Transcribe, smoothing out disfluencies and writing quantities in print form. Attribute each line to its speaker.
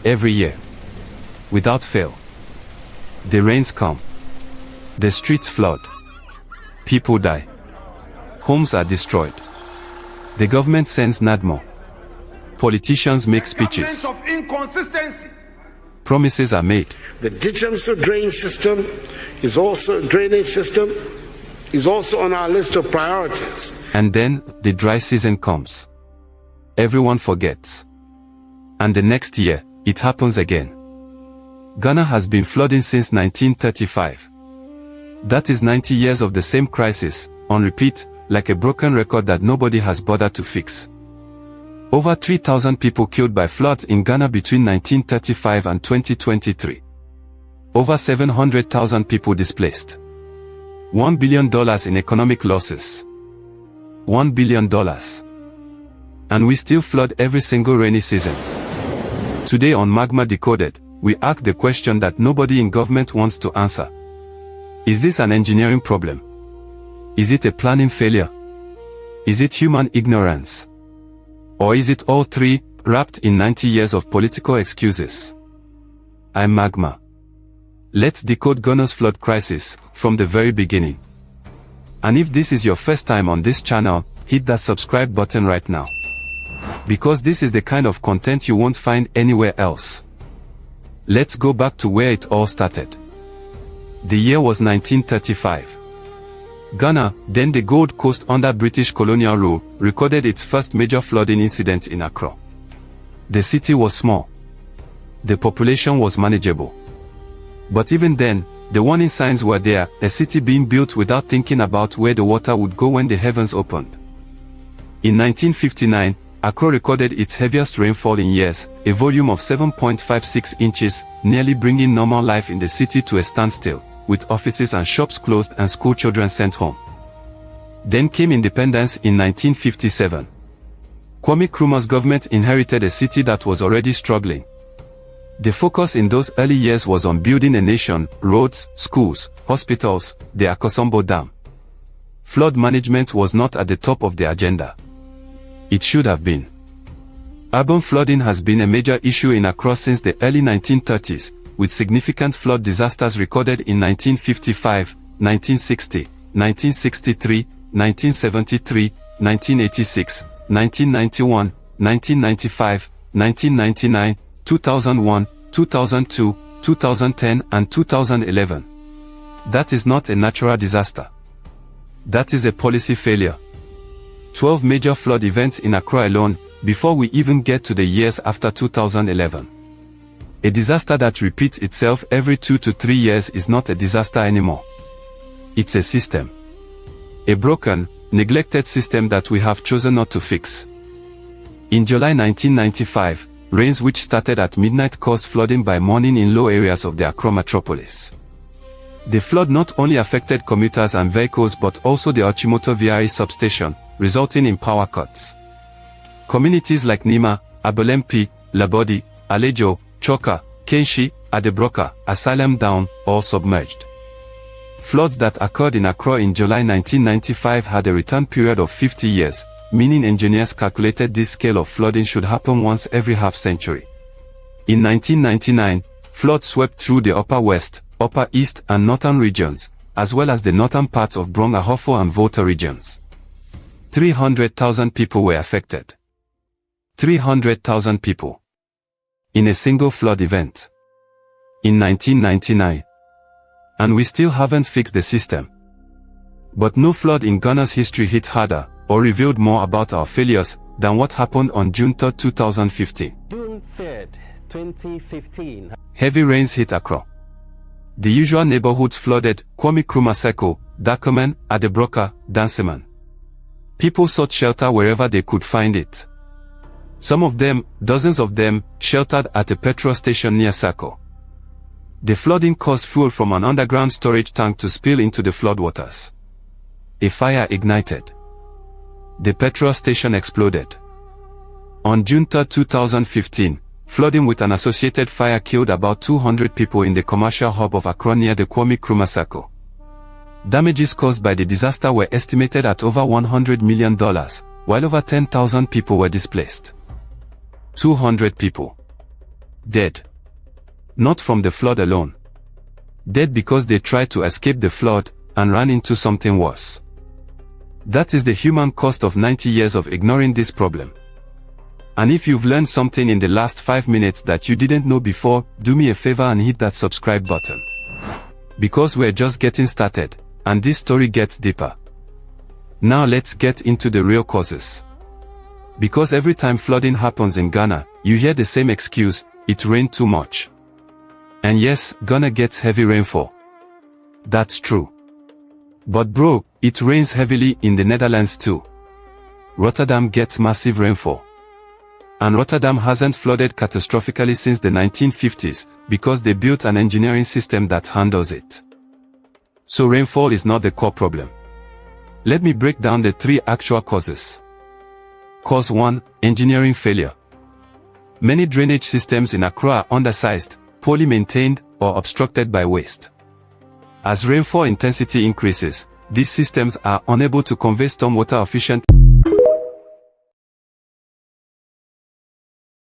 Speaker 1: every year. Without fail. The rains come. The streets flood. People die. Homes are destroyed. The government sends NADMO. Politicians make speeches.
Speaker 2: Of inconsistency.
Speaker 1: Promises are made.
Speaker 3: The digital drainage system is also on our list of priorities.
Speaker 1: And then the dry season comes. Everyone forgets. And the next year, it happens again. Ghana has been flooding since 1935. That is 90 years of the same crisis, on repeat, like a broken record that nobody has bothered to fix. Over 3,000 people killed by floods in Ghana between 1935 and 2023. Over 700,000 people displaced. $1 billion in economic losses. $1 billion. And we still flood every single rainy season. Today on Magma Decoded, we ask the question that nobody in government wants to answer. Is this an engineering problem? Is it a planning failure? Is it human ignorance? Or is it all three, wrapped in 90 years of political excuses? I'm Magma. Let's decode Ghana's flood crisis, from the very beginning. And if this is your first time on this channel, hit that subscribe button right now. Because this is the kind of content you won't find anywhere else. Let's go back to where it all started. The year was 1935. Ghana, then the Gold Coast under British colonial rule, recorded its first major flooding incident in Accra. The city was small. The population was manageable. But even then, the warning signs were there, a city being built without thinking about where the water would go when the heavens opened. In 1959, Accra recorded its heaviest rainfall in years, a volume of 7.56 inches, nearly bringing normal life in the city to a standstill, with offices and shops closed and school children sent home. Then came independence in 1957. Kwame Nkrumah's government inherited a city that was already struggling. The focus in those early years was on building a nation, roads, schools, hospitals, the Akosombo Dam. Flood management was not at the top of the agenda. It should have been. Urban flooding has been a major issue in Accra since the early 1930s, with significant flood disasters recorded in 1955, 1960, 1963, 1973, 1986, 1991, 1995, 1999, 2001, 2002, 2010 and 2011. That is not a natural disaster. That is a policy failure. 12 major flood events in Accra alone, before we even get to the years after 2011. A disaster that repeats itself every 2 to 3 years is not a disaster anymore. It's a system. A broken, neglected system that we have chosen not to fix. In July 1995, rains which started at midnight caused flooding by morning in low areas of the Accra metropolis. The flood not only affected commuters and vehicles but also the Ochimoto VRE substation, resulting in power cuts. Communities like Nima, Abolempi, Labodi, Alejo, Choka, Kenshi, Adebroka, Asylum Down, all submerged. Floods that occurred in Accra in July 1995 had a return period of 50 years, meaning engineers calculated this scale of flooding should happen once every half-century. In 1999, floods swept through the Upper West, Upper East and Northern regions, as well as the northern parts of Brong Ahafo and Volta regions. 300,000 people were affected. 300,000 people. In a single flood event. In 1999. And we still haven't fixed the system. But no flood in Ghana's history hit harder, or revealed more about our failures, than what happened on June 3, 2015.
Speaker 4: June 3rd, 2015.
Speaker 1: Heavy rains hit Accra. The usual neighborhoods flooded: Kwame Nkrumah Circle, Dacomen, Adebroka, Danseman. People sought shelter wherever they could find it. Some of them, dozens of them, sheltered at a petrol station near Sako. The flooding caused fuel from an underground storage tank to spill into the floodwaters. A fire ignited. The petrol station exploded. On June 3, 2015, flooding with an associated fire killed about 200 people in the commercial hub of Accra near the Kwame Nkrumah Circle. Damages caused by the disaster were estimated at over $100 million, while over 10,000 people were displaced. 200 people. dead. Not from the flood alone. Dead because they tried to escape the flood and ran into something worse. That is the human cost of 90 years of ignoring this problem. And if you've learned something in the last 5 minutes that you didn't know before, do me a favor and hit that subscribe button. Because we're just getting started, and this story gets deeper. Now let's get into the real causes. Because every time flooding happens in Ghana, you hear the same excuse: it rained too much. And yes, Ghana gets heavy rainfall. That's true. But bro, it rains heavily in the Netherlands too. Rotterdam gets massive rainfall. And Rotterdam hasn't flooded catastrophically since the 1950s, because they built an engineering system that handles it. So rainfall is not the core problem. Let me break down the 3 actual causes. Cause 1, engineering failure. Many drainage systems in Accra are undersized, poorly maintained, or obstructed by waste. As rainfall intensity increases, these systems are unable to convey stormwater efficiently.